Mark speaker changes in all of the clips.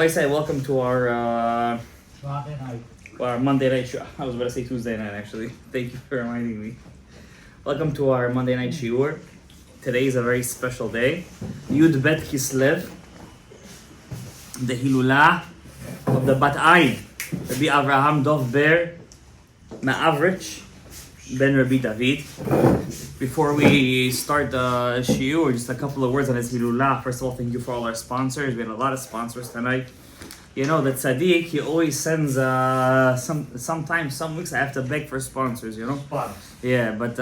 Speaker 1: I say welcome to our Monday night show. I was about to say Tuesday night actually. Thank you for reminding me. Welcome to our Monday night shiur. Today is a very special day. Yud Bet Kislev, the Hilulah of the Bat Ayin, Rabbi Avraham Dov Ber Ma'avrich Ben Rabbi David. Before we start the shiur, just a couple of words on his Hilulah. First of all, thank you for all our sponsors. We had a lot of sponsors tonight. You know, that Tzaddik, he always sends, sometimes, some weeks I have to beg for sponsors, you know? Yeah, but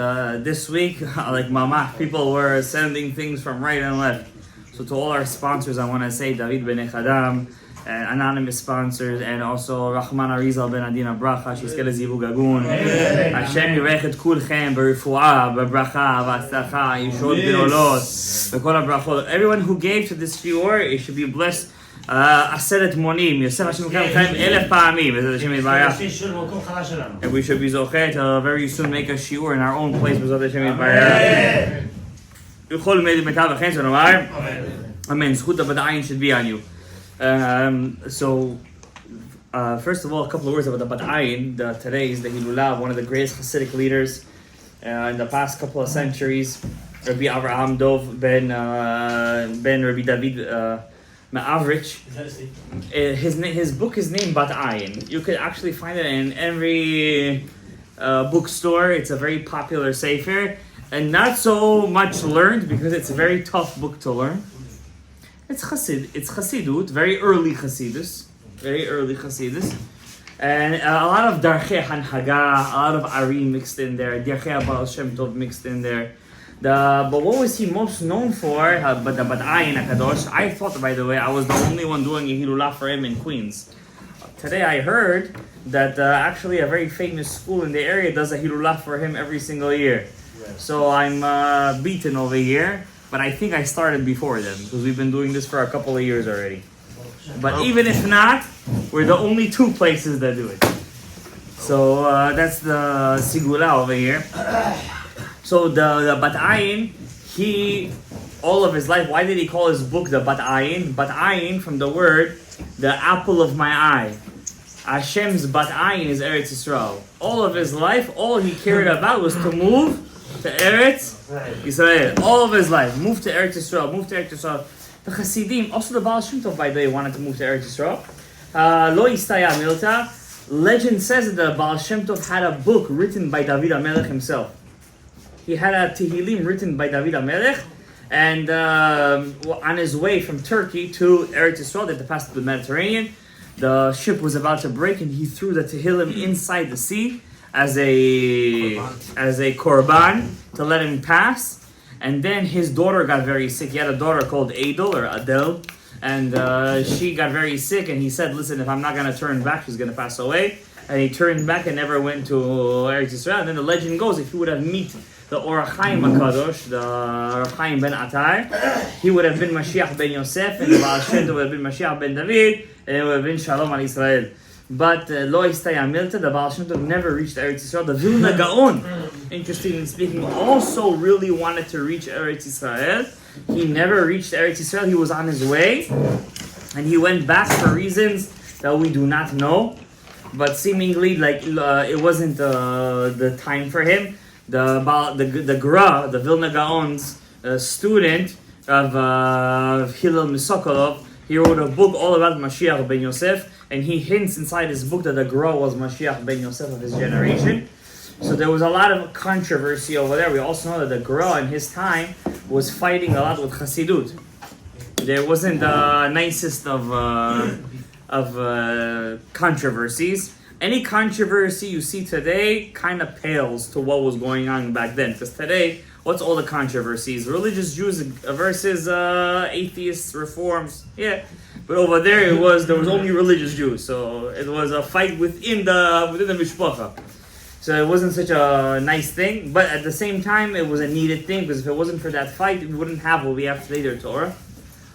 Speaker 1: this week, like Mama, people were sending things from right and left. So to all our sponsors, I want to say David Bnei Chadam, anonymous sponsors, and also Rahman Arizal Ben Adina Bracha, Shizkel Zivu Gagun. Hashem Yirech et Kulchem B'Refuah, B'Bracha, V'Atzlacha, Yishod B'Olot, B'Kol HaBrachot. Everyone who gave to this shiur, it should be blessed. Aseret Monim, Yosef Hashem Chaim 1,000 פעמים, B'Ezrat Hashem Yitbarach. And we should be zochet to very soon make a shiur in our own place, B'Ezrat Hashem Yitbarach. Y'chol Me'etav V'chen, so Nomar. Amen. Zchut HaBat Ayin should be on you. First of all, a couple of words about the Bat Ayin. Today is the Hilulah of one of the greatest Hasidic leaders in the past couple of centuries, Rabbi Avraham Dov Ben Rabbi David Ma'avrich. His book is named Bat Ayin. You could actually find it in every bookstore. It's a very popular sefer and not so much learned because it's a very tough book to learn. It's Chassidut, very early Chassidus, and a lot of Darchei Hanhaga, a lot of Ari mixed in there, Darchei Baal Shem Tov mixed in there. But what was he most known for? But the Bat Ayin HaKadosh. I thought, by the way, I was the only one doing a Hilulah for him in Queens. Today I heard that actually a very famous school in the area does a Hilulah for him every single year. So I'm beaten over here. But I think I started before them because we've been doing this for a couple of years already. But even if not, we're the only two places that do it. So that's the Sigula over here. So the Bat Ayin, he, all of his life, why did he call his book the Bat Ayin? Bat Ayin from the word, the apple of my eye. Hashem's Bat Ayin is Eretz Yisrael. All of his life, all he cared about was to move to Eretz Yisrael. All of his life, move to Eretz Yisrael. The Hasidim, also the Baal Shem Tov, by the way, wanted to move to Eretz Yisrael. Lo Istaya Milta. Legend says that the Baal Shem Tov had a book written by David HaMelech himself. He had a Tehillim written by David HaMelech, and on his way from Turkey to Eretz Yisrael, they had to pass through the Mediterranean. The ship was about to break, and he threw the Tehillim inside the sea as a korban to let him pass. And then his daughter got very sick. He had a daughter called Adel, and she got very sick. And he said, "Listen, if I'm not going to turn back, she's going to pass away." And he turned back and never went to Eretz Yisrael. And then the legend goes, if he would have met the Orach Chaim HaKadosh, the Rav Chaim ben Atar, he would have been Mashiach ben Yosef, and the Baal Shem Tov would have been Mashiach ben David, and it would have been Shalom al Israel. But Lo Istaya Milta, the Baal Shem Tov never reached Eretz Yisrael. The Vilna Gaon, interestingly speaking, also really wanted to reach Eretz Yisrael. He never reached Eretz Yisrael. He was on his way, and he went back for reasons that we do not know. But seemingly, it wasn't the time for him. The Gra, the Vilna Gaon's student of Hillel Misokolov, he wrote a book all about Mashiach ben Yosef, and he hints inside his book that the Gra was Mashiach ben Yosef of his generation. So there was a lot of controversy over there. We also know that the Gra in his time was fighting a lot with Chassidut. There wasn't the nicest of controversies. Any controversy you see today kind of pales to what was going on back then. Because today, what's all the controversies? Religious Jews versus atheists, reforms. Yeah. But over there, there was only religious Jews. So it was a fight within the mishpacha. So it wasn't such a nice thing. But at the same time, it was a needed thing. Because if it wasn't for that fight, we wouldn't have what we have today, their Torah.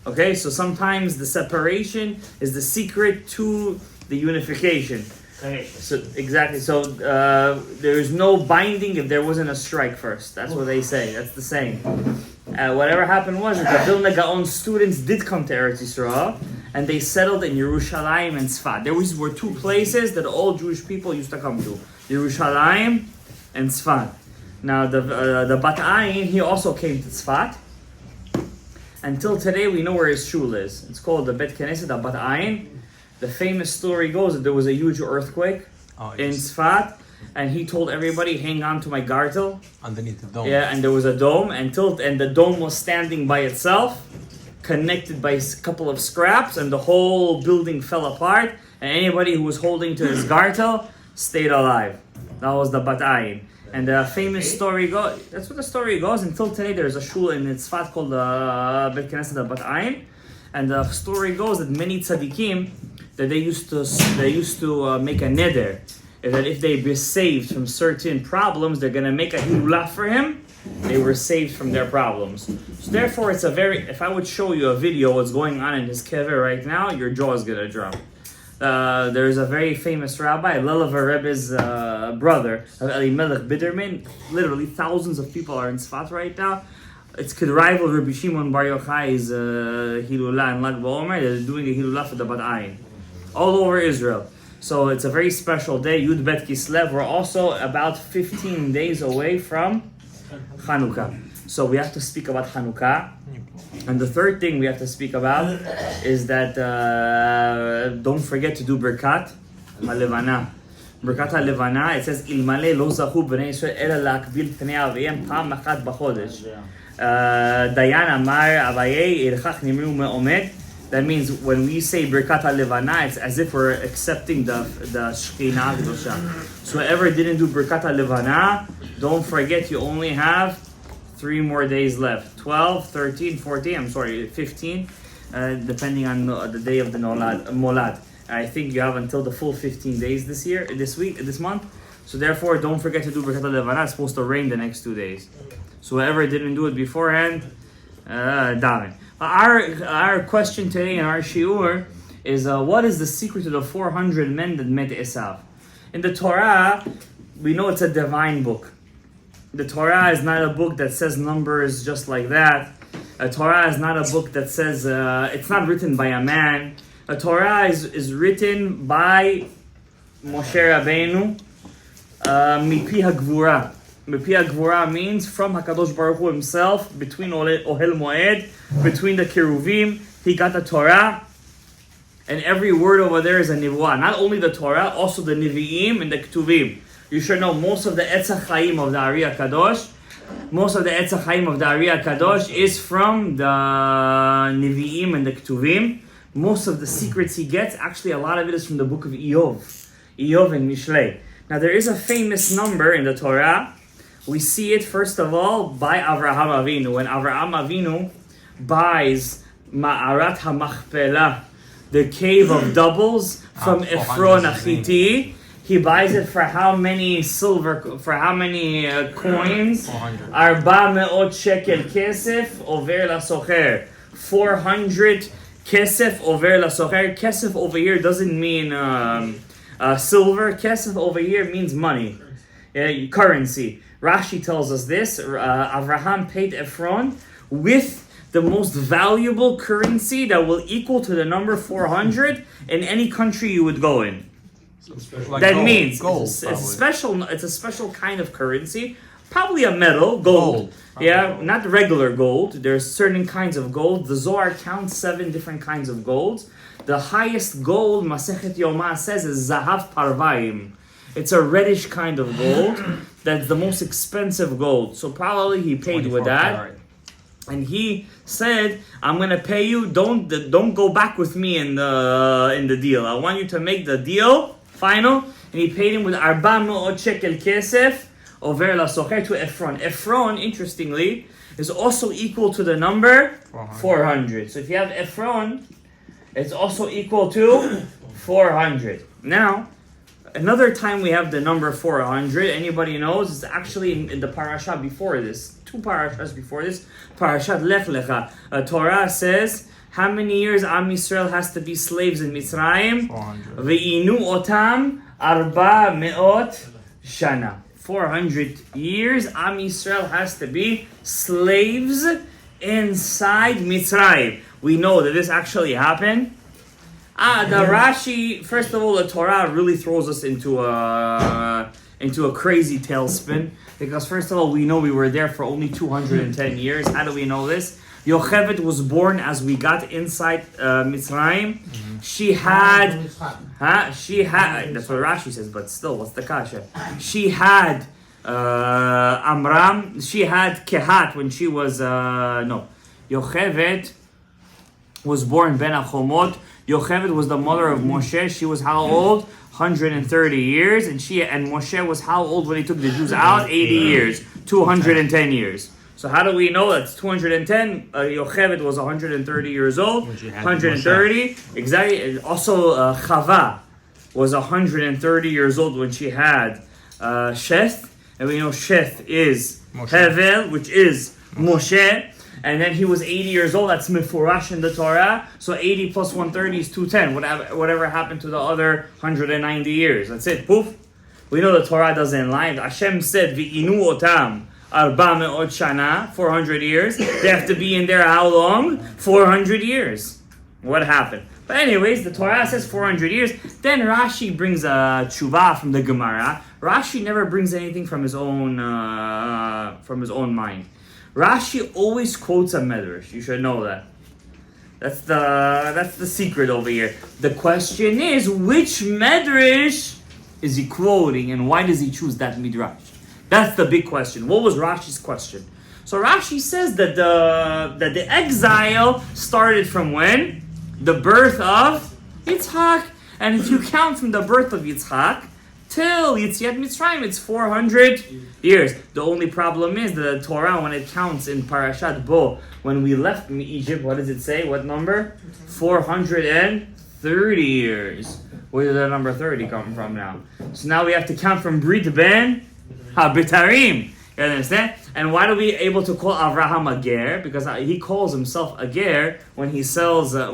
Speaker 1: Okay, so sometimes the separation is the secret to the unification. So exactly. So there's no binding if there wasn't a strike first. That's what they say. That's the saying. Whatever happened was that the Vilna Gaon students did come to Eretz Yisrael, and they settled in Yerushalayim and Tzfat. There were two places that all Jewish people used to come to: Yerushalayim and Tzfat. Now the Bat Ayin, he also came to Tzfat. Until today, we know where his shul is. It's called the Bet Knesset Bat Ayin. The famous story goes that there was a huge earthquake in Tzfat, and he told everybody, hang on to my gartel.
Speaker 2: Underneath the dome.
Speaker 1: Yeah, and there was a dome, and the dome was standing by itself, connected by a couple of scraps, and the whole building fell apart, and anybody who was holding to his gartel stayed alive. That was the Bat Ayin. And the famous story goes, that's what the story goes. Until today, there's a shul in Tzfat called the Bet Knesset Bat Ayin. And the story goes that many tzaddikim, that they used to make a neder, that if they be saved from certain problems, they're gonna make a hilulah for him. They were saved from their problems. So therefore, it's if I would show you a video what's going on in his kever right now, your jaw is gonna drop. There's a very famous rabbi, Lelava Rebbe's brother, Elimelech Biderman. Literally thousands of people are in Tzfat right now. It could rival Rabbi Shimon Bar Yochai's Hilulah and Lag BaOmer. They're doing a Hilulah for the Bat Ayin all over Israel. So it's a very special day, Yud Bet Kislev. We're also about 15 days away from Chanukah. So we have to speak about Chanukah. And the third thing we have to speak about is that don't forget to do Birkat HaLevana. Birkat HaLevana, it says, Ilmale lo zachu b'nei Yisrael ela la'akbil pnei avayim pam achat b'chodesh. Dayan amar avayei irchach nimru me'omed. That means when we say Birkat HaLevana, it's as if we're accepting the Shekhinah Kedosha. So whoever didn't do Birkat HaLevana, don't forget you only have 3 more days left. 12, 13, 14, 15, depending on the day of the Molad. I think you have until the full 15 days this month. So therefore, don't forget to do Birkat HaLevana. It's supposed to rain the next 2 days. So whoever didn't do it beforehand, daven. Our question today in our shiur is what is the secret to the 400 men that met Esav? In the Torah, we know it's a divine book. The Torah is not a book that says numbers just like that. A Torah is not a book that says, it's not written by a man. A Torah is written by Moshe Rabbeinu, Mipi HaGvura. Mipi HaGvura means from HaKadosh Baruch Hu himself, between Ohel Moed, between the Keruvim, he got the Torah. And every word over there is a nivuah. Not only the Torah, also the Nevi'im and the Ketuvim. You should know most of the Etzach Chaim of the Ari HaKadosh, is from the Nevi'im and the Ketuvim. Most of the secrets he gets, actually a lot of it is from the book of Eov and Mishlei. Now there is a famous number in the Torah. We see it first of all by Avraham Avinu. When Avraham Avinu buys Ma'arat HaMachpelah, the cave of doubles from Ephron Achiti, he buys it for how many coins? 400 shekel kesef over lasocher. 400 kesef over lasocher. Kesef over here doesn't mean silver. Kesef over here means money, currency. Rashi tells us this. Avraham paid Ephron with the most valuable currency that will equal to the number 400 in any country you would go in.
Speaker 2: Like
Speaker 1: that
Speaker 2: gold,
Speaker 1: means
Speaker 2: gold,
Speaker 1: it's a special kind of currency, probably a metal, gold. Yeah, not regular gold. There's certain kinds of gold. The Zohar counts 7 different kinds of golds. The highest gold, Masechet Yoma says, is Zahav Parvayim. It's a reddish kind of gold. That's the most expensive gold. So probably he paid with that. Carat. And he said, I'm going to pay you. Don't go back with me in the deal. I want you to make the deal final. And he paid him with 400 shekel kesef over lasocher to Ephron. Ephron, interestingly, is also equal to the number 400. So if you have Ephron, it's also equal to 400. Now, another time we have the number 400, anybody knows, it's actually in the parasha before this. 2 parashas before this. Parashat Lech Lecha. Torah says, how many years Am Yisrael has to be slaves in Mitzrayim?
Speaker 2: 400.
Speaker 1: Ve'inu otam Arba me'ot shana. 400 years, Am Yisrael has to be slaves inside Mitzrayim. We know that this actually happened. The Rashi, first of all, the Torah really throws us into a crazy tailspin. Because first of all, we know we were there for only 210 years. How do we know this? Yocheved was born as we got inside Mitzrayim. She had, that's what Rashi says, but still, what's the kasha? She had Amram, she had Kehat when she was, Yocheved was born Ben Achomot. Yocheved was the mother of Moshe. She was how old? 130 years. And Moshe was how old when he took the Jews out? 80 years. 210 years. So how do we know that's 210? Yocheved was 130 years old. 130. Exactly. Also, Chava was 130 years old when she had Sheth. And we know Sheth is Hevel, which is Moshe. And then he was 80 years old. That's Mefurash in the Torah. So 80 plus 130 is 210. Whatever happened to the other 190 years. That's it. Poof. We know the Torah doesn't lie. Hashem said, V'inu otam arba me'ot shana, 400 years. They have to be in there how long? 400 years. What happened? But anyways, the Torah says 400 years. Then Rashi brings a tshuva from the Gemara. Rashi never brings anything from his own mind. Rashi always quotes a medrash. You should know that. That's the secret over here. The question is, which medrash is he quoting, and why does he choose that midrash? That's the big question. What was Rashi's question? So Rashi says that the exile started from when? The birth of Yitzchak. And if you count from the birth of Yitzchak till Yetziat Mitzrayim, it's 400 years. The only problem is that the Torah, when it counts in Parashat Bo, when we left Egypt, what does it say? What number? 430 years. Where did the number 30 come from now? So now we have to count from Brit Ben HaBitarim. You understand? And why do we able to call Avraham a ger? Because he calls himself a ger when he buys the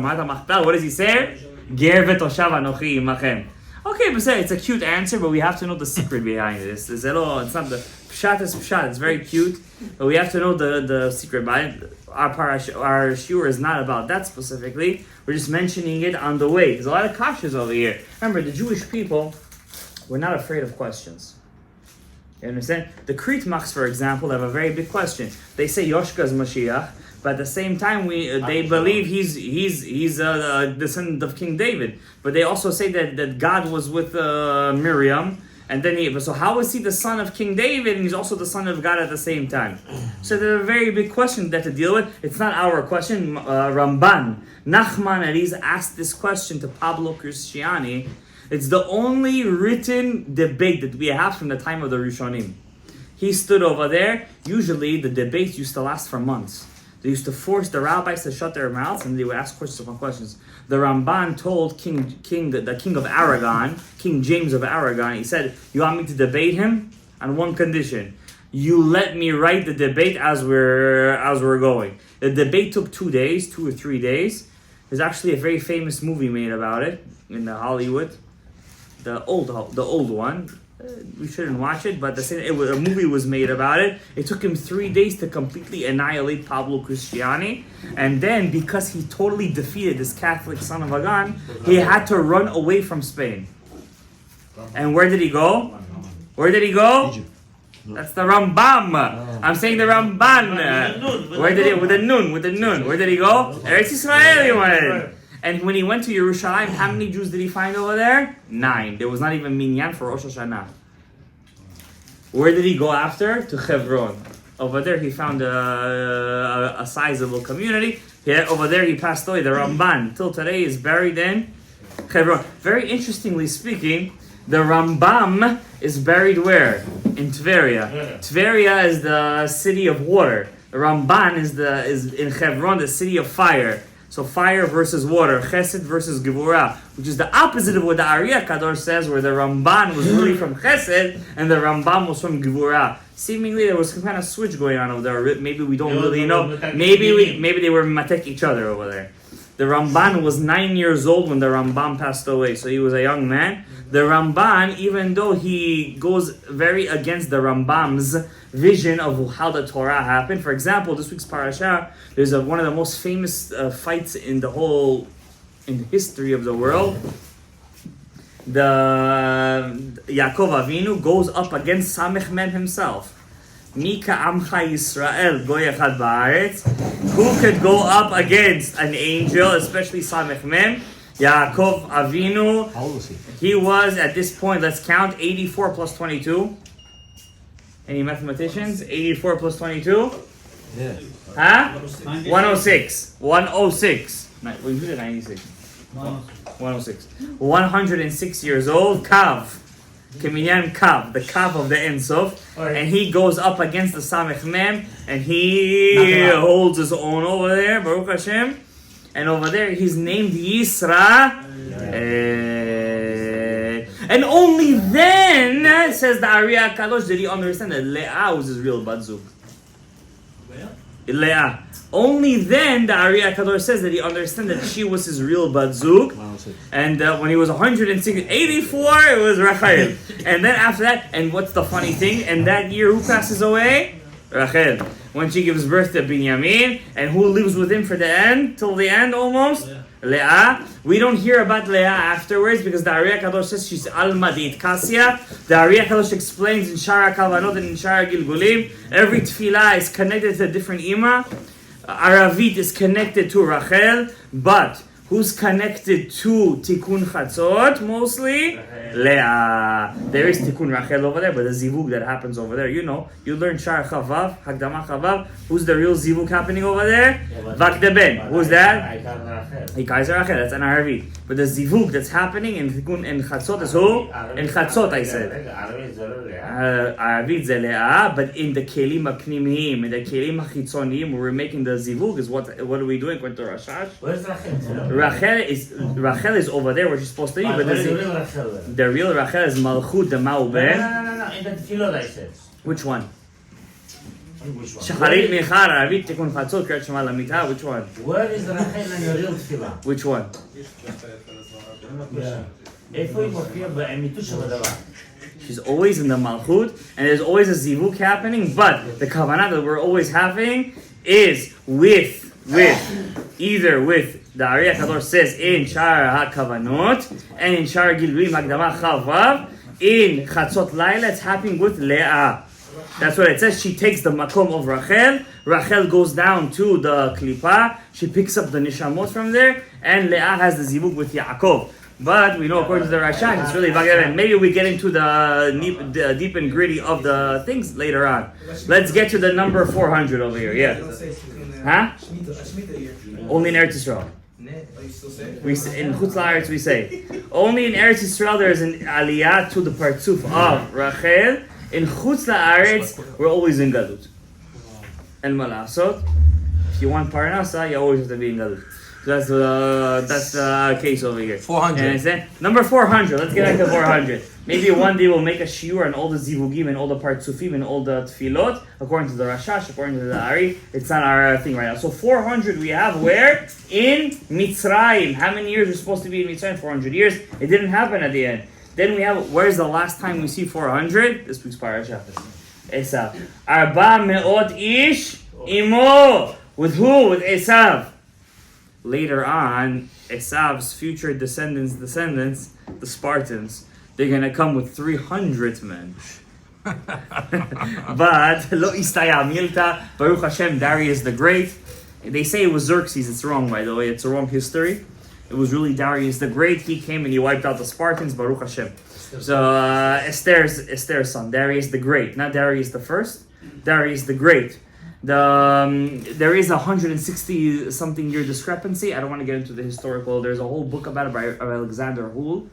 Speaker 1: Mata Machtal. What does he say? Ger v'toshav anochi imachem. Okay, but it's a cute answer, but we have to know the secret behind this. It's not the pshat is pshat. It's very cute, but we have to know the secret behind it. Our shiur is not about that specifically. We're just mentioning it on the way. There's a lot of kashas over here. Remember, the Jewish people were not afraid of questions. You understand? The Crete Machs, for example, have a very big question. They say Yoshka is Mashiach, but at the same time, they believe he's a descendant of King David. But they also say that God was with Miriam, and then so how is he the son of King David, and he's also the son of God at the same time? So there's a very big question that to deal with. It's not our question. Ramban, Nachman Ariz asked this question to Pablo Cristiani. It's the only written debate that we have from the time of the Rishonim. He stood over there. Usually the debates used to last for months. They used to force the rabbis to shut their mouths, and they would ask questions upon questions. The Ramban told the king of Aragon, King James of Aragon, he said, "You want me to debate him on one condition: you let me write the debate as we're going." The debate took 2 or 3 days. There's actually a very famous movie made about it in Hollywood, the old one. We shouldn't watch it, but a movie was made about it. It took him 3 days to completely annihilate Pablo Cristiani, and then because he totally defeated this Catholic son of a gun, he had to run away from Spain. And where did he go? Egypt. That's the Rambam. I'm saying the Ramban. Where did he? With the nun. Where did he go? Eretz Yisrael he went. And when he went to Yerushalayim, how many Jews did he find over there? 9. There was not even minyan for Rosh Hashanah. Where did he go after? To Hebron. Over there he found a sizable community. Over there he passed away. The Ramban, till today, is buried in Hebron. Very interestingly speaking, the Rambam is buried where? In Tveria. Tveria is the city of water. The Ramban is in Hebron, the city of fire. So fire versus water, Chesed versus Gevurah, which is the opposite of what the Ariya Kadosh says, where the Ramban was really from Chesed and the Rambam was from Gevurah. Seemingly there was some kind of switch going on over there. Maybe we don't really know. Maybe they were matek each other over there. The Ramban was 9 years old when the Rambam passed away, so he was a young man. The Ramban, even though he goes very against the Rambam's vision of how the Torah happened. For example, this week's parasha, there's one of the most famous fights in the history of the world. The Yaakov Avinu goes up against Samech Mem himself. Mika Amcha Yisrael Goy Echad Ba'aretz. Who could go up against an angel, especially Samech Mem? Yaakov Avinu.
Speaker 2: How old was he?
Speaker 1: He was, at this point, let's count, 84 plus 22. Any mathematicians? 84 plus 22?
Speaker 2: Yeah.
Speaker 1: Huh? 106. 106. Who did 96? 106. 106 years old. Kav. Keminyan Kav. The Kav of the Ensof. And he goes up against the Samech Mem. And he holds his own over there. Baruch Hashem. And over there he's named Yisra. And only then, says the Ari HaKadosh, did he understand that Leah was his real bat zug. Leah. Only then the Ari HaKadosh says that he understood that she was his real bat zug. And when he was 184, it was Rachel. And then after that, and what's the funny thing? And that year, who passes away? Rachel. When she gives birth to Binyamin, and who lives with him for the end, till the end almost? Leah. We don't hear about Leah afterwards because the Ari HaKadosh says she's Alma Dit Kasya. The Ari HaKadosh explains in Shara Kavanot and in Shara Gilgulim, every tefillah is connected to a different ima. Aravit is connected to Rachel, but who's connected to Tikkun Chatzot mostly? Leah. There is Tikkun Rachel over there, but the zivug that happens over there, you know, you learn Shar Chavav, Hagdama Chavav. Who's the real zivug happening over there? Vakdeben. Who's that? Ikaiser Rachel. That's an Aravit. But the zivug that's happening in Tikkun and Chatzot is who? In Chatzot, I said. Aravit ze Leah, but in the Kelim HaPnimiyim, in the Kelim HaChitzoniyim, where we're making the zivug, is what are we doing? Going to Rashash?
Speaker 3: Where's Rachel?
Speaker 1: Rachel is over there where she's supposed to be, but the real Rachel is Malchut the Ma'ubeh.
Speaker 3: No. In the tefillot I said.
Speaker 1: Which one?
Speaker 3: Shacharit
Speaker 1: Mincha, Aravit, Tikkun Chatzot, Kriyat Shema Lamita. Which one?
Speaker 3: Where is Rachel in your real tefillah?
Speaker 1: Which one?
Speaker 3: איפה היא מופיעה באמיתות של הדבר?
Speaker 1: She's always in the Malchut, and there's always a zivuk happening, but the kavanah that we're always having is with either with the Ari HaKadosh says in Shar HaKavanot and in Shar Gilgulim Hakdama Chavav, in Chatzot Laila it's happening with Leah. That's what it says. She takes the makom of Rachel. Rachel goes down to the klipa. She picks up the nishamot from there, and Leah has the zivuk with Yaakov. But we know according to the Rashan, it's really Gadaev. Maybe we get into the deep and gritty of the things later on. Let's get to the number 400 over here. Yeah. Huh? Only in Eretz Yisrael. We say, in Chutz La'aretz we say only in Eretz Yisrael there is an aliyah to the partzuf of Rachel. In Chutz La'aretz we're always in Galut. And Malasot. If you want Parnasa, you always have to be in Galut. That's the case over here.
Speaker 2: 400.
Speaker 1: Number 400. Let's get back to 400. Maybe one day we'll make a shiur on all the zivugim and all the partzufim and all the tefillot according to the Rashash, according to the Ari. It's not our thing right now. So 400 we have where? In Mitzrayim. How many years are supposed to be in Mitzrayim? 400 years. It didn't happen at the end. Then we have, where's the last time we see 400? This week's parasha. Esav. Arba me'ot ish imo. With who? With Esav. Later on, Esav's future descendants, the Spartans, they're going to come with 300 men. But, lo istaya milta, Baruch Hashem, Darius the Great. They say it was Xerxes, it's wrong by the way, it's a wrong history. It was really Darius the Great, he came and he wiped out the Spartans, Baruch Hashem. So, Esther's son, Darius the Great, not Darius the First, Darius the Great. There is a 160 something year discrepancy. I don't want to get into the historical. There's a whole book about it by Alexander Hull.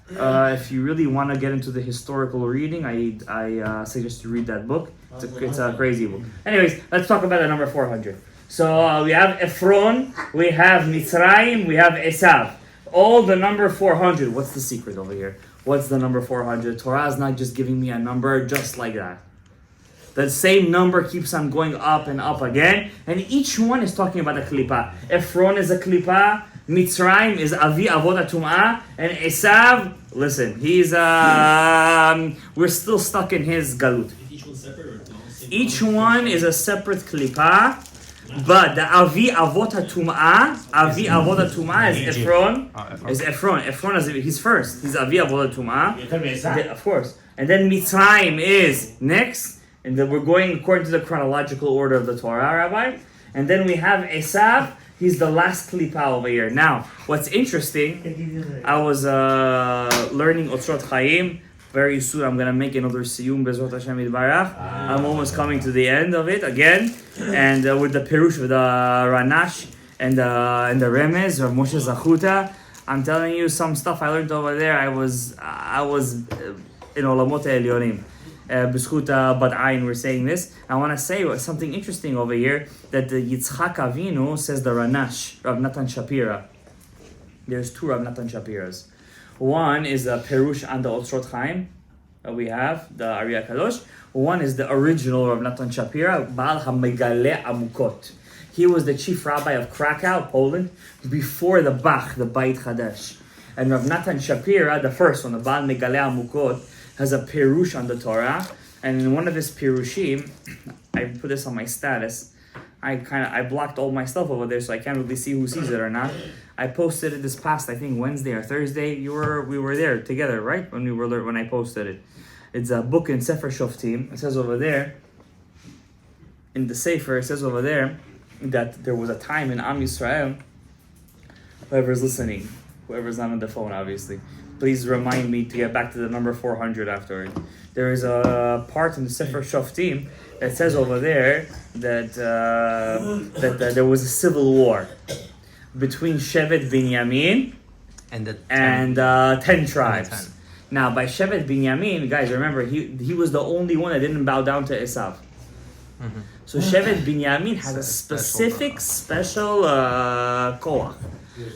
Speaker 1: If you really want to get into the historical reading, I suggest you read that book. It's a crazy book. Anyways, let's talk about the number 400. So we have Ephron, we have Mitzrayim, we have Esav. All the number 400. What's the secret over here? What's the number 400? Torah is not just giving me a number just like that. The same number keeps on going up and up again. And each one is talking about a klipa. Ephron is a klipa. Mitzrayim is Avi Avoda Tum'ah. And Esav, listen, he's we're still stuck in his galut.
Speaker 2: Each one separate or no?
Speaker 1: Each one is a separate klipa. But the Avi Avoda Tum'ah is Ephron. Ephron is he's first. He's Avi Avoda Tum'ah.
Speaker 3: יותר מעשיו.
Speaker 1: Of course. And then Mitzrayim is next. And then we're going according to the chronological order of the Torah, Rabbi. And then we have Esav. He's the last klipa over here. Now, what's interesting, I was learning Otzrot Chaim. Very soon I'm going to make another Siyum Bezrat Hashem Yitbarach. I'm almost coming to the end of it again. And with the Pirush, with the Ranash and the Remez, or Moshe Zachuta. I'm telling you some stuff I learned over there. I was in Olamot Elyonim. B'zchut Bad Ayin, we're saying this. I want to say something interesting over here, that the Yitzchak Avinu says the Ranash, Rav Natan Shapira. There's two Rav Natan Shapiras. One is the Perush and the Otzrot Chaim that we have, the Ari Kadosh. One is the original Rav Natan Shapira, Baal HaMegale Amukot. He was the chief rabbi of Krakow, Poland, before the Bach, the Beit Chadash. And Rav Natan Shapira, the first one, the Baal Megale Amukot, has a Perush on the Torah, and in one of his Perushim, I put this on my status. I blocked all my stuff over there, so I can't really see who sees it or not. I posted it this past, I think Wednesday or Thursday. We were there together, right? When I posted it. It's a book in Sefer Shoftim. It says over there, in the Sefer, it says over there that there was a time in Am Yisrael. Whoever's listening, whoever's not on the phone, obviously, please remind me to get back to the number 400 afterward. There is a part in the Sefer Shoftim that says over there that there was a civil war between Shevet Binyamin and 10 tribes. Now, by Shevet Binyamin, guys, remember, he was the only one that didn't bow down to Esav.
Speaker 4: Mm-hmm.
Speaker 1: So Shevet Binyamin has a specific, special koach.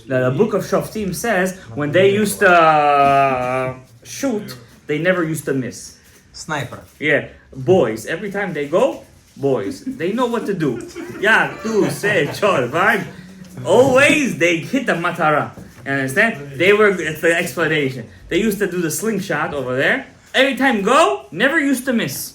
Speaker 1: Now, the book of Shoftim says when they used to shoot, they never used to miss.
Speaker 4: Sniper.
Speaker 1: Yeah, boys. Every time they go, boys. They know what to do. Yeah, tu, se, chol, fine. Always they hit the matara. You understand? It's the explanation. They used to do the slingshot over there. Every time go, never used to miss.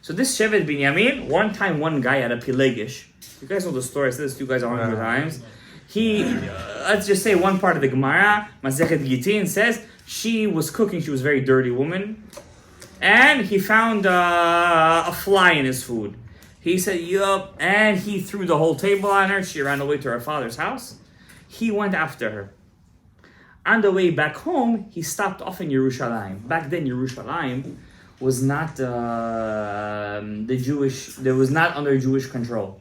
Speaker 1: So this Shevet Binyamin, one time one guy had a pilegish. You guys know the story. I said this to you guys 100 times. He, let's just say one part of the Gemara, Masechet Gitin says, she was cooking, she was a very dirty woman, and he found a fly in his food. He said, yup, and he threw the whole table on her. She ran away to her father's house. He went after her. On the way back home, he stopped off in Yerushalayim. Back then, Yerushalayim was not there was not under Jewish control.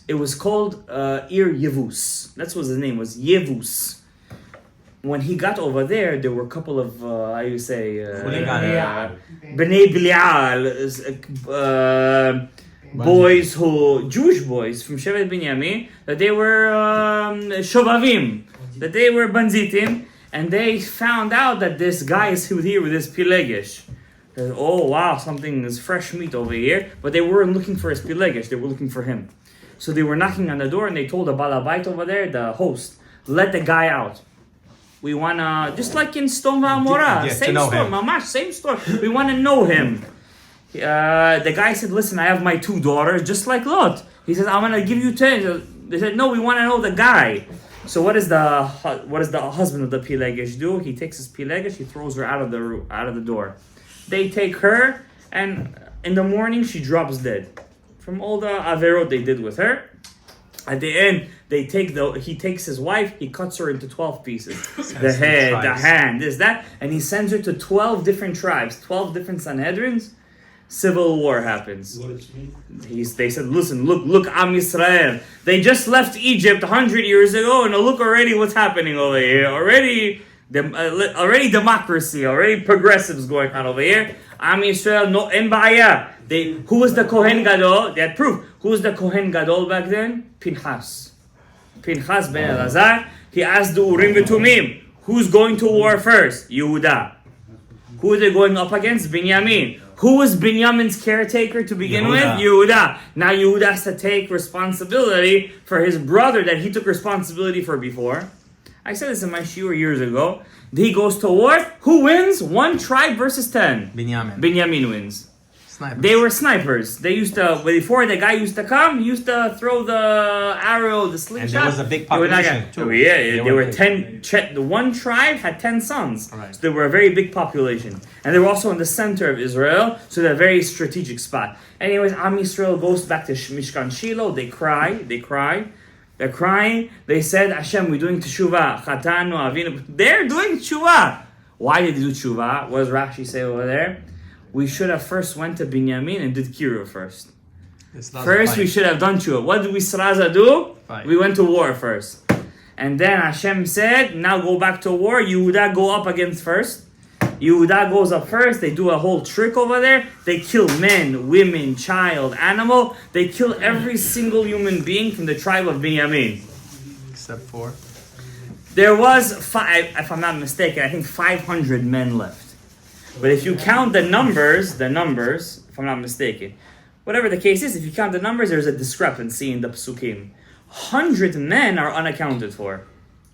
Speaker 1: It was called Ir Yevus. That's what his name was, Yevus. When he got over there were a couple of, Bnei Bilial, boys Jewish boys from Shevet Binyamin, that they were Shovavim, that they were Banzitim, and they found out that this guy is here with this Pilegish. Oh wow, something is fresh meat over here, but they weren't looking for his Pilegish, they were looking for him. So they were knocking on the door and they told the Balabait over there, the host, let the guy out. We wanna, just like in Stone V'Amora, same store, Mamash, same store. We wanna know him. The guy said, listen, I have my 2 daughters, just like Lot. He says, I'm gonna give you 10. They said, no, we wanna know the guy. So what does the husband of the Pilegish do? He takes his Pilegish, he throws her out of the door. They take her, and in the morning she drops dead. From all the averot they did with her. At the end, he takes his wife, he cuts her into 12 pieces. The head, the hand, this, that, and he sends her to 12 different tribes, 12 different Sanhedrins. Civil war happens.
Speaker 2: What does it mean?
Speaker 1: They said, listen, look, Am Yisrael. They just left Egypt 100 years ago, and look already what's happening over here. Already democracy, already progressives going on over here. Am Yisrael, no embaya. Who was the Kohen Gadol? They had proof. Who was the Kohen Gadol back then? Pinchas ben Elazar. He asked the Urim v'Tumim, who's going to war first? Yehuda. Who are they going up against? Binyamin. Who was Binyamin's caretaker to begin with? Yehuda. Now Yehuda has to take responsibility for his brother that he took responsibility for before. I said this in my shiur years ago. He goes to war. Who wins? One tribe versus 10. Binyamin wins.
Speaker 2: Snipers.
Speaker 1: They were snipers. They used to, before the guy used to come, he used to throw the arrow, the slingshot.
Speaker 2: And there was a big population too.
Speaker 1: Yeah, they were 10. The one tribe had 10 sons.
Speaker 2: Right.
Speaker 1: So they were a very big population. And they were also in the center of Israel, so they're a very strategic spot. Anyways, Am Yisrael goes back to Mishkan Shiloh. They cry. They're crying. They said, Hashem, we're doing teshuvah. Chatanu, avinu. They're doing teshuvah. Why did they do teshuvah? What does Rashi say over there? We should have first went to Binyamin and did Kiruv first. First, we should have done teshuvah. What did we Sraza do?
Speaker 2: Fight.
Speaker 1: We went to war first. And then Hashem said, now go back to war. Yehuda go up against first. Yehuda goes up first. They do a whole trick over there. They kill men, women, child, animal. They kill every single human being from the tribe of Binyamin.
Speaker 2: Except for?
Speaker 1: There was, if I'm not mistaken, I think 500 men left. But if you count the numbers, if I'm not mistaken, whatever the case is, if you count the numbers, there's a discrepancy in the psukim. 100 men are unaccounted for.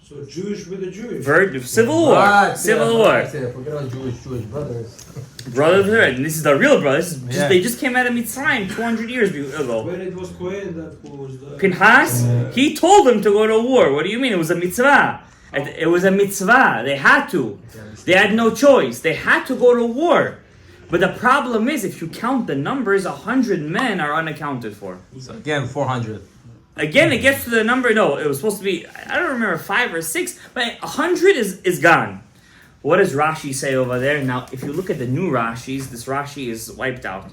Speaker 4: So Jewish with a Jewish.
Speaker 1: Civil war. Civil war.
Speaker 4: Forget all Jewish brothers.
Speaker 1: Brothers, and this is the real brothers. They just came out of Mitzrayim 200 years ago.
Speaker 4: When it was Cohen that was the...
Speaker 1: Pinchas, he told them to go to war. What do you mean? It was a mitzvah. It was a mitzvah. They had to. They had no choice. They had to go to war. But the problem is, if you count the numbers, 100 men are unaccounted for.
Speaker 2: So again, 400.
Speaker 1: Again, it gets to the number. No, it was supposed to be, I don't remember, 5 or 6, but 100 is gone. What does Rashi say over there? Now, if you look at the new Rashis, this Rashi is wiped out.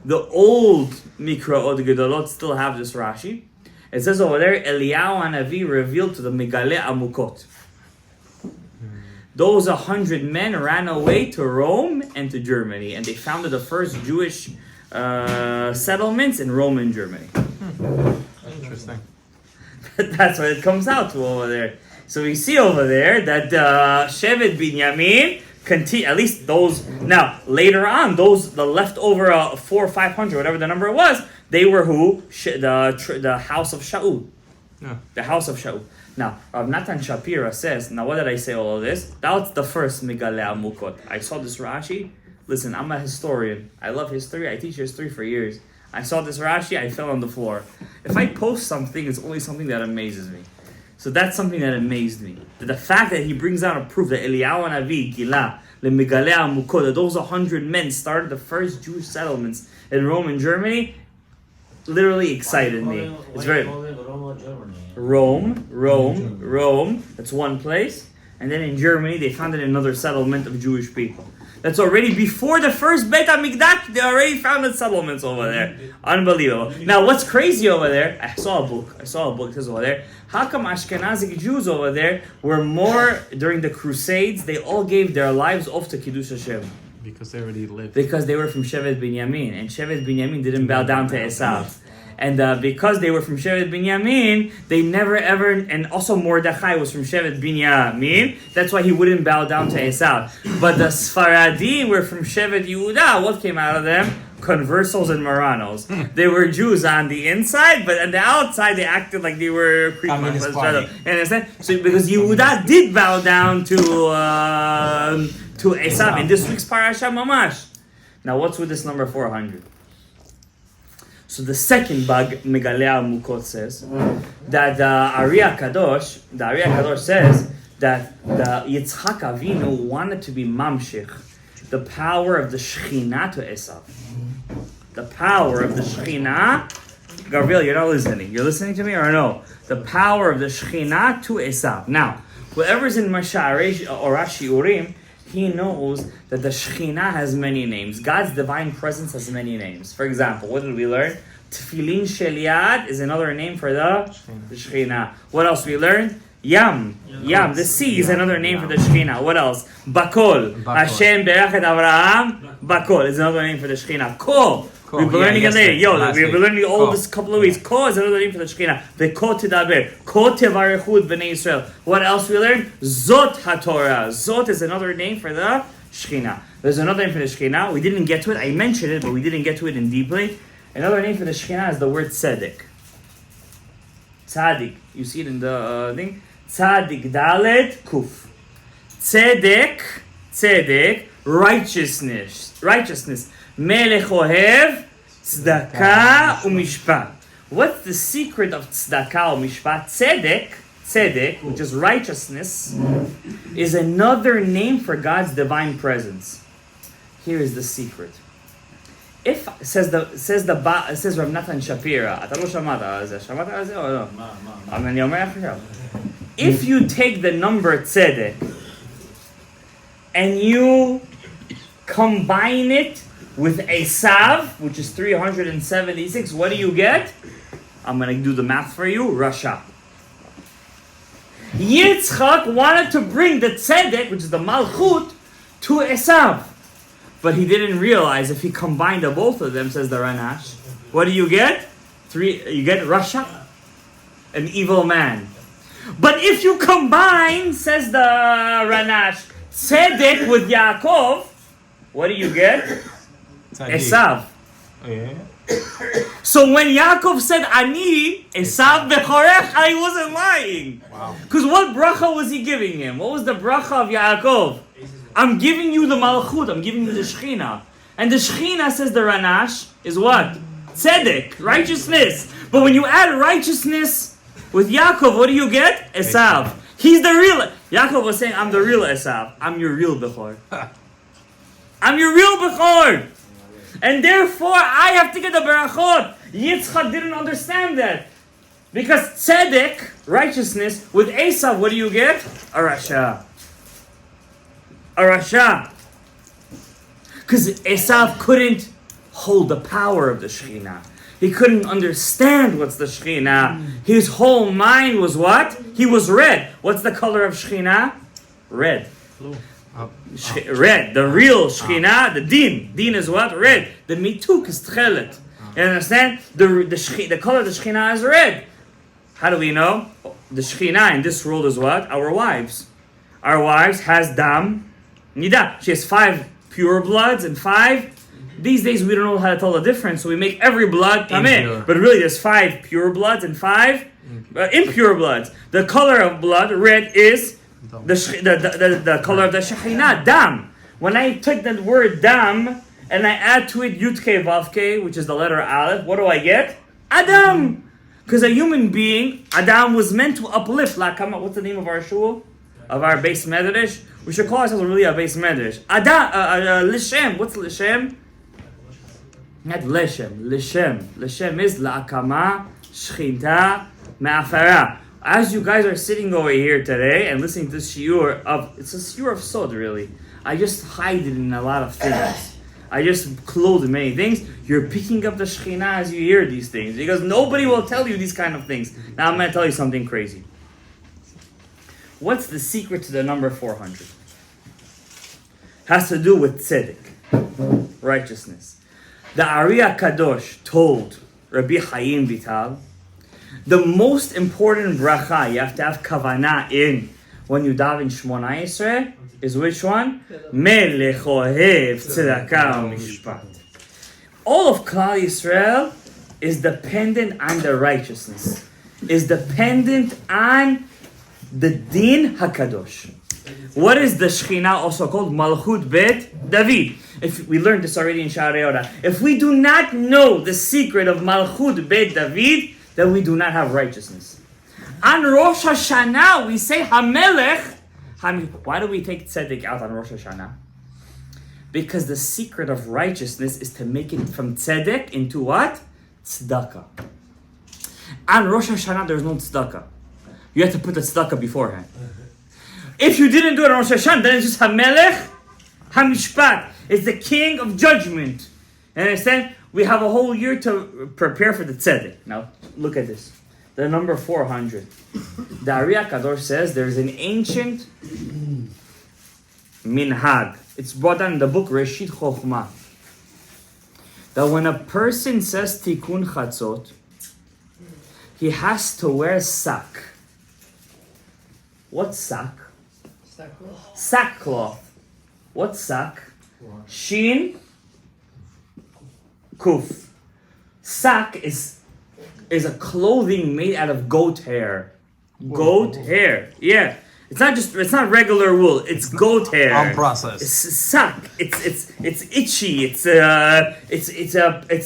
Speaker 1: The old Mikraot Gedolot still have this Rashi. It says over there, Eliyahu Hanavi revealed to the Megale Amukot. Those 100 men ran away to Rome and to Germany, and they founded the first Jewish settlements in Rome and Germany.
Speaker 2: Interesting.
Speaker 1: That's what it comes out to over there. So we see over there that Shevet Binyamin continue, at least those. Now later on, the leftover 400 or 500, whatever the number was, they were who? The house of Shaul.
Speaker 2: Yeah.
Speaker 1: The house of Shaul. Now, Rav Natan Shapira says, now what did I say all of this? That's the first Megale Amukot. I saw this Rashi. Listen, I'm a historian. I love history. I teach history for years. I saw this Rashi, I fell on the floor. If I post something, it's only something that amazes me. So that's something that amazed me. The fact that he brings out a proof that Eliyahu Hanavi, Gila, Le Megale Amukot, that those 100 men started the first Jewish settlements in Rome and Germany, literally excited me. It's very... Rome, that's one place. And then in Germany, they founded another settlement of Jewish people. That's already before the first Beit HaMikdash, they already founded settlements over there. Unbelievable. Now, what's crazy over there, I saw a book, it says over there, how come Ashkenazic Jews over there were more, during the Crusades, they all gave their lives off to Kiddush Hashem?
Speaker 2: Because they already lived.
Speaker 1: Because they were from Shevet Binyamin, and Shevet Binyamin didn't bow down to Esav. And because they were from Shevet Binyamin, they never ever, and also Mordechai was from Shevet Binyamin, that's why he wouldn't bow down to Esau. But the Sfaradi were from Shevet Yehuda. What came out of them? Conversos and Moranos. They were Jews on the inside, but on the outside they acted like they were
Speaker 2: Communist Party.
Speaker 1: Understand? So because Yehuda did bow down to Esau in this week's Parasha Mamash. Now what's with this number 400? So the second bag, Megale Amukot, says that the Ari Kadosh says that the Yitzchak Avinu wanted to be mamshich, the power of the Shekhinah to Esav. The power of the Shekhinah, Gabriel, you're not listening. You're listening to me or no? The power of the Shekhinah to Esav. Now, whoever's in Masha'ar or Rashi Urim, he knows that the Shekhinah has many names. God's divine presence has many names. For example, what did we learn? Tefillin Shel Yad is another name for the Shekhinah. What else we learned? Yam. The sea is another name for the Shekhinah. What else? Bakol. Hashem Berach et Avraham. Bakol is another name for the Shekhinah. Ko. We've been learning it later. We've been learning all this couple of weeks. Ko is another name for the Shekhinah. V'ko tidaber. Ko tevarechu et Bnei Yisrael. What else we learned? Zot HaTorah. Zot is another name for the Shechina. There's another name for the Shechina. We didn't get to it. I mentioned it, but we didn't get to it in deeply. Another name for the Shechina is the word tzedek. Tzadik. You see it in the thing? Tzadik Dalet Kuf. Tzedek, righteousness. Melech ohev, tzedakah umishpat. What's the secret of tzedakah umishpat? Tzedek, which is righteousness, is another name for God's divine presence. Here is the secret. If says Rav Nathan Shapira, אתה לא שמעת על זה או לא? אבל אני אומר לך עכשיו. If you take the number tzedek and you combine it with Esav, which is 376, what do you get? I'm going to do the math for you. Rasha. Yitzchak wanted to bring the tzedek, which is the malchut, to Esav. But he didn't realize if he combined the both of them, says the Ranash, what do you get? You get Rasha, an evil man. But if you combine, says the Ranash, tzedek with Yaakov, what do you get? Esav.
Speaker 2: Oh, yeah.
Speaker 1: So when Yaakov said Ani, Esav bechorecha, he wasn't lying.
Speaker 2: Wow.
Speaker 1: Because what bracha was he giving him? What was the bracha of Yaakov? I'm giving you the malchut, I'm giving you the shechina. And the shechina, says the Ranash, is what? Tzedek, righteousness. But when you add righteousness with Yaakov, what do you get? Esav. He's the real. Yaakov was saying, I'm the real Esav. I'm your real Bechor. I'm your real Bechor. And therefore, I have to get the Berachot. Yitzchak didn't understand that. Because tzedek, righteousness, with Esau, what do you get? A Rasha. A Rasha. Because Esau couldn't hold the power of the Shekhinah. He couldn't understand what's the Shekhinah. His whole mind was what? He was red. What's the color of Shekhinah? Red.
Speaker 2: Blue.
Speaker 1: Red. The real Shekhinah, the Din. Din is what? Red. The Mituk is Tchelet. You understand? The color of the Shekhinah is red. How do we know? The Shekhinah in this world is what? Our wives. Our wives has Dam, Nida. She has 5 pure bloods and 5. These days we don't know how to tell the difference, so we make every blood tameh. But really there's 5 pure bloods and 5 impure bloods. The color of blood, red, is the color of the Shekhinah, Dam. When I take the word Dam and I add to it Yud-K Vav-K, which is the letter Aleph, what do I get? Adam. Because a human being, Adam was meant to uplift. What's the name of our shul? Of our base medrash? We should call ourselves really a base medrash. Leshem. What's Leshem? Not Leshem. Leshem is La'akama Shchinta Me'afara. As you guys are sitting over here today and listening to this shiur it's a shiur of Sod, really. I just hide it in a lot of things. I just clothe many things. You're picking up the Shekhinah as you hear these things. Because nobody will tell you these kind of things. Now I'm going to tell you something crazy. What's the secret to the number 400? Has to do with tzedek, righteousness. The Ari HaKadosh told Rabbi Chaim Vital, the most important bracha you have to have kavanah in when you daven Shmona Yisrael is which one? Melech ohev tzedakah u'mishpat. All of Klal Yisrael is dependent on the righteousness. Is dependent on the Din HaKadosh. What is the Shekhinah also called? Malchut Bet David. If we learned this already in Sha'arei Orah. If we do not know the secret of Malchut Bet David, then we do not have righteousness. On Rosh Hashanah, we say Hamelech. Why do we take tzedek out on Rosh Hashanah? Because the secret of righteousness is to make it from tzedek into what? Tzedakah. On Rosh Hashanah, there's no tzedakah. You have to put the tzedakah beforehand. If you didn't do it on Rosh Hashanah, then it's just Hamelech Hamishpat. It's the king of judgment. You understand? We have a whole year to prepare for the tzedek. Now, look at this. The number 400. The Ari HaKadosh says there's an ancient minhag. It's brought down in the book Reshit Chochmah. That when a person says Tikkun Chatzot, he has to wear sak. What's sak? Sackcloth. What's sak? Shin, kuf. Sak is a clothing made out of goat hair. Goat hair. Yeah. It's not regular wool. It's goat hair.
Speaker 2: Unprocessed.
Speaker 1: It's sak. It's itchy. It's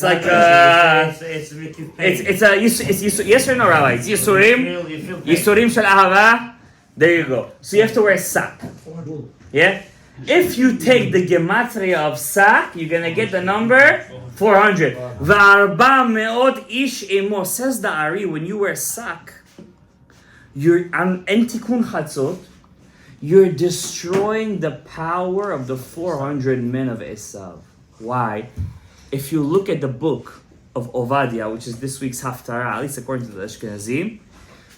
Speaker 1: like yes or no, Rabbi? It's Yisurim shel ahava. There you go. So you have to wear sak. Yeah. If you take the gematria of sak, you're gonna get the number 400. V'arba me'ot ish emo. Says the Ari, when you wear sak, you're Tikun Chatzot, you're destroying the power of the 400 men of Esav. Why? If you look at the book of Ovadia, which is this week's Haftarah, at least according to the Ashkenazim,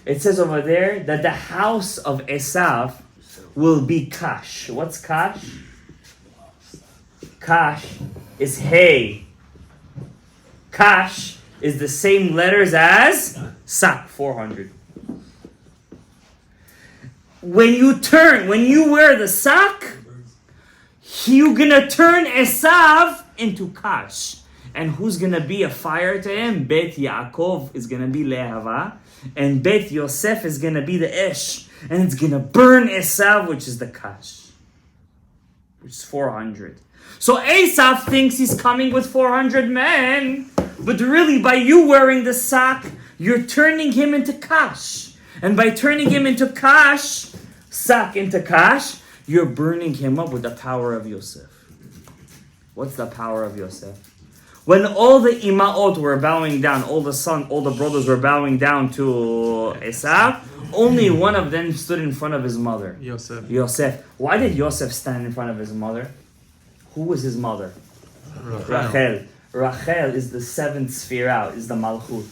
Speaker 1: it says over there that the house of Esav will be Kash. What's Kash? Kash is hay. Kash is the same letters as Sak, 400. When you wear the sak, you're gonna turn Esav into Kash. And who's gonna be a fire to him? Bet Yaakov is gonna be Lehava, and Bet Yosef is gonna be the Esh. And it's gonna burn Esav, which is the Kash, which is 400. So Esav thinks he's coming with 400 men, but really by you wearing the sak, you're turning him into Kash. And by turning him into Kash, sak into Kash, you're burning him up with the power of Yosef. What's the power of Yosef? When all the imaot were bowing down, all the brothers were bowing down to Esav, only one of them stood in front of his mother. Yosef. Why did Yosef stand in front of his mother? Who was his mother? Rachel. Rachel is the seventh sphere out, is the Malchut.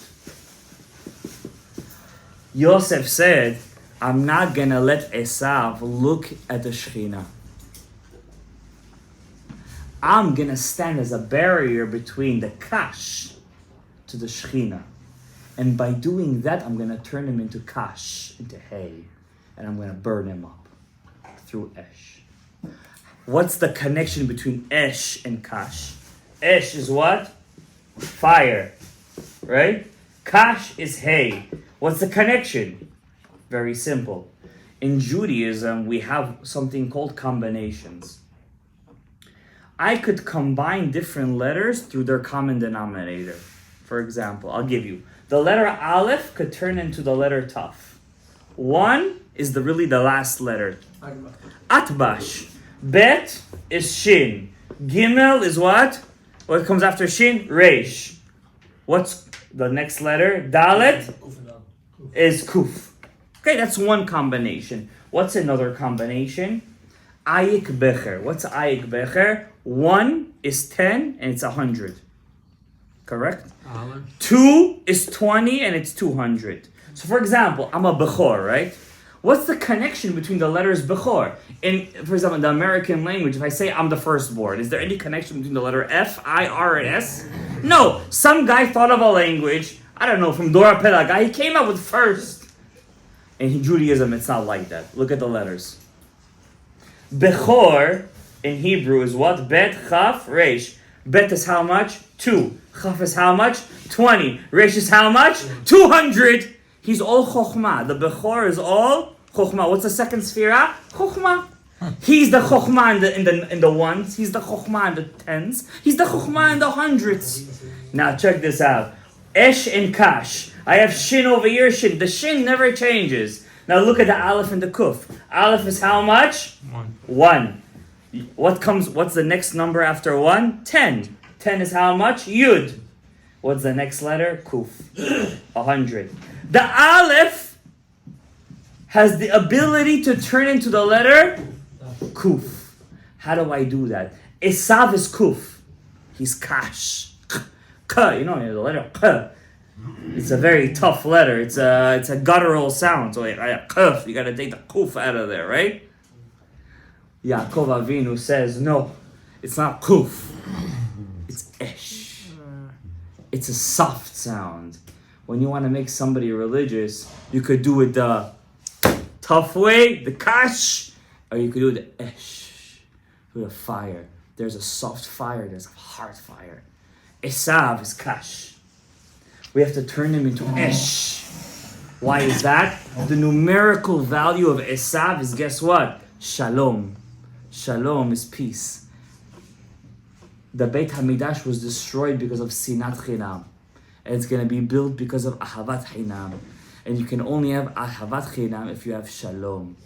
Speaker 1: Yosef said, I'm not going to let Esav look at the Shekhinah. I'm going to stand as a barrier between the Kash to the Shekhinah. And by doing that, I'm going to turn him into Kash, into hay. And I'm going to burn him up through Esh. What's the connection between Esh and Kash? Esh is what? Fire. Right? Kash is hay. What's the connection? Very simple. In Judaism, we have something called combinations. I could combine different letters through their common denominator. For example, I'll give you. The letter Aleph could turn into the letter Taf. 1 is really the last letter. Atbash. Bet is Shin. Gimel is what? What comes after Shin? Reish. What's the next letter? Dalet is Kuf. Okay, that's one combination. What's another combination? Ayik Becher. What's Ayik Becher? 1 is 10 and it's 100. Correct? 2 is 20 and it's 200. So for example, I'm a Bechor, right? What's the connection between the letters Bechor? For example, in the American language, if I say I'm the firstborn, is there any connection between the letter F, I, R, and S? No. Some guy thought of a language, I don't know, from Dora Pelaga, he came up with first. In Judaism, it's not like that. Look at the letters. Bechor in Hebrew is what? Bet, Chaf, Reish. Bet is how much? 2. Chaf is how much? 20. Reish is how much? 200. He's all Chokhmah. The Bechor is all Chokhmah. What's the second sphera? Chokhmah. He's the Chokhmah in the ones. He's the Chokhmah in the tens. He's the Chokhmah in the hundreds. Now check this out. Esh and Kash. I have Shin over here, Shin. The Shin never changes. Now look at the Aleph and the Kuf. Aleph is how much? 1. What's the next number after 1? 10. 10 is how much? Yud. What's the next letter? Kuf. 100. The Aleph has the ability to turn into the letter Kuf. How do I do that? Esav is Kuf. He's Kash. K. You know the letter K. It's a very tough letter. It's a guttural sound. So you gotta take the Kuf out of there, right? Yaakov Avinu says, no, it's not Kuf. It's Esh. It's a soft sound. When you want to make somebody religious, you could do it the tough way, the Kash, or you could do the Esh. we have fire. There's a soft fire, there's a hard fire. Esav is kash. We have to turn him into esh. Why is that? The numerical value of Esav is, guess what? Shalom. Shalom is peace. The Beit HaMikdash was destroyed because of sinat chinam. And it's going to be built because of ahavat chinam. And you can only have ahavat chinam if you have shalom.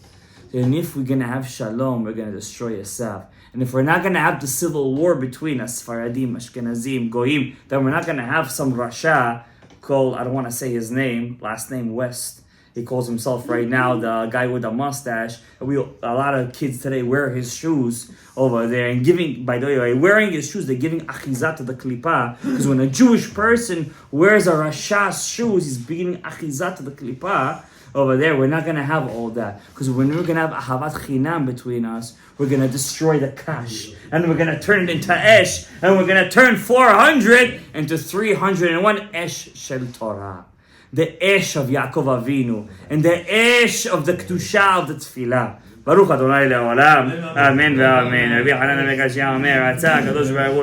Speaker 1: And if we're going to have shalom, we're going to destroy Esav. And if we're not going to have the civil war between us, Faradim, Ashkenazim, Goyim, then we're not going to have some Rasha called, I don't want to say his name, last name West. He calls himself right now the guy with the mustache. A lot of kids today wear his shoes over there and giving, by the way, wearing his shoes, they're giving achizah to the klippah. Because when a Jewish person wears a Rasha's shoes, he's giving achizah to the klippah. Over there, we're not going to have all that. Because when we're going to have ahavat chinam between us, we're going to destroy the kash. And we're going to turn it into esh. And we're going to turn 400 into 301 esh shel Torah. The esh of Yaakov Avinu. And the esh of the kedusha of the tefillah. Baruch Adonai le'olam. Amen ve'amen. Rabbi Hanan HaMekashia Omer, Ratzah HaKadosh Baruch Hu